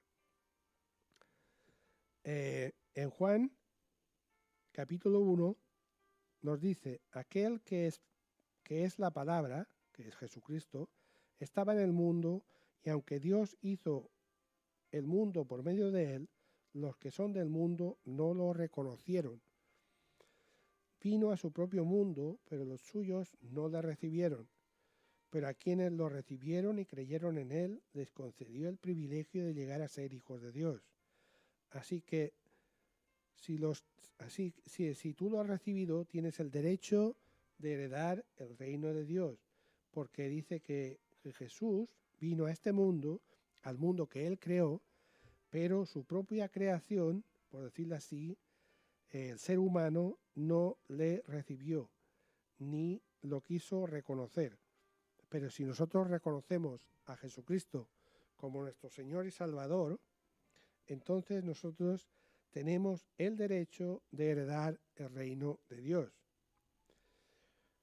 En Juan, capítulo 1, nos dice, aquel que es la palabra, que es Jesucristo, estaba en el mundo, y aunque Dios hizo el mundo por medio de él, los que son del mundo no lo reconocieron. Vino a su propio mundo, pero los suyos no le recibieron. Pero a quienes lo recibieron y creyeron en él, les concedió el privilegio de llegar a ser hijos de Dios. Así que, si tú lo has recibido, tienes el derecho de heredar el reino de Dios, porque dice que Jesús vino a este mundo, al mundo que él creó, pero su propia creación, por decirlo así, el ser humano no le recibió, ni lo quiso reconocer. Pero si nosotros reconocemos a Jesucristo como nuestro Señor y Salvador, entonces nosotros tenemos el derecho de heredar el reino de Dios.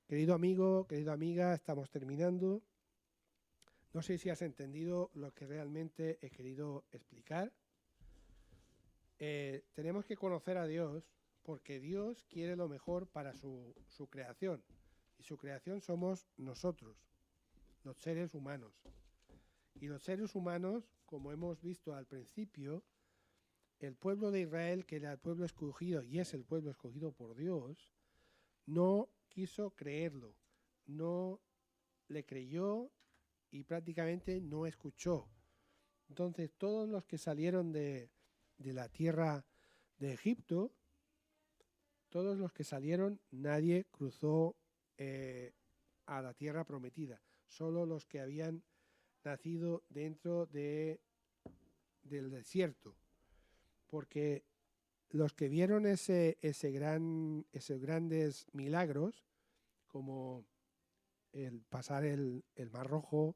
Querido amigo, querida amiga, estamos terminando. No sé si has entendido lo que realmente he querido explicar. Tenemos que conocer a Dios porque Dios quiere lo mejor para su creación. Y su creación somos nosotros, los seres humanos. Y los seres humanos, como hemos visto al principio, el pueblo de Israel, que era el pueblo escogido y es el pueblo escogido por Dios, no quiso creerlo, no le creyó y prácticamente no escuchó. Entonces todos los que salieron de la tierra de Egipto, todos los que salieron, nadie cruzó a la tierra prometida, solo los que habían nacido dentro del desierto, porque los que vieron esos grandes milagros, como el pasar el Mar Rojo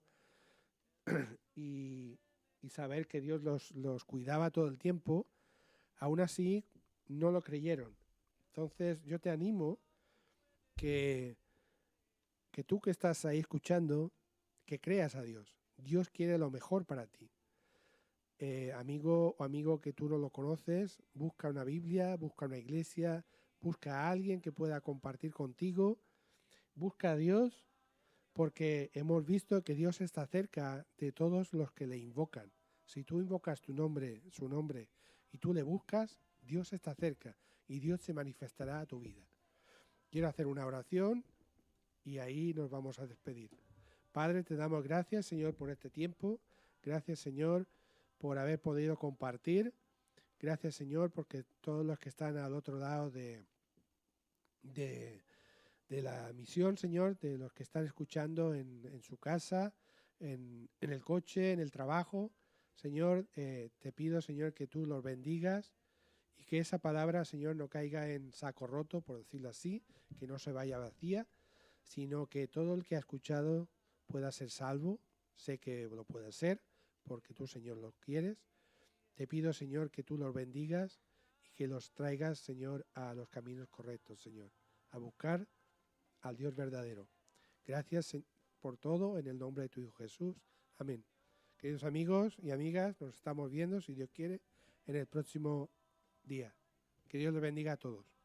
y saber que Dios los cuidaba todo el tiempo, aún así no lo creyeron. Entonces yo te animo que tú que estás ahí escuchando, que creas a Dios. Dios quiere lo mejor para ti. Amigo o amigo que tú no lo conoces, busca una Biblia, busca una iglesia, busca a alguien que pueda compartir contigo, busca a Dios, porque hemos visto que Dios está cerca de todos los que le invocan. Si tú invocas su nombre, y tú le buscas, Dios está cerca y Dios se manifestará a tu vida. Quiero hacer una oración y ahí nos vamos a despedir. Padre, te damos gracias, Señor, por este tiempo. Gracias, Señor, por haber podido compartir. Gracias, Señor, porque todos los que están al otro lado de la misión, Señor, de los que están escuchando en su casa, en el coche, en el trabajo, Señor, te pido, Señor, que tú los bendigas y que esa palabra, Señor, no caiga en saco roto, por decirlo así, que no se vaya vacía, sino que todo el que ha escuchado pueda ser salvo. Sé que lo puede ser, porque tú, Señor, lo quieres. Te pido, Señor, que tú los bendigas y que los traigas, Señor, a los caminos correctos, Señor, a buscar al Dios verdadero. Gracias por todo, en el nombre de tu Hijo Jesús. Amén. Queridos amigos y amigas, nos estamos viendo, si Dios quiere, en el próximo día. Que Dios les bendiga a todos.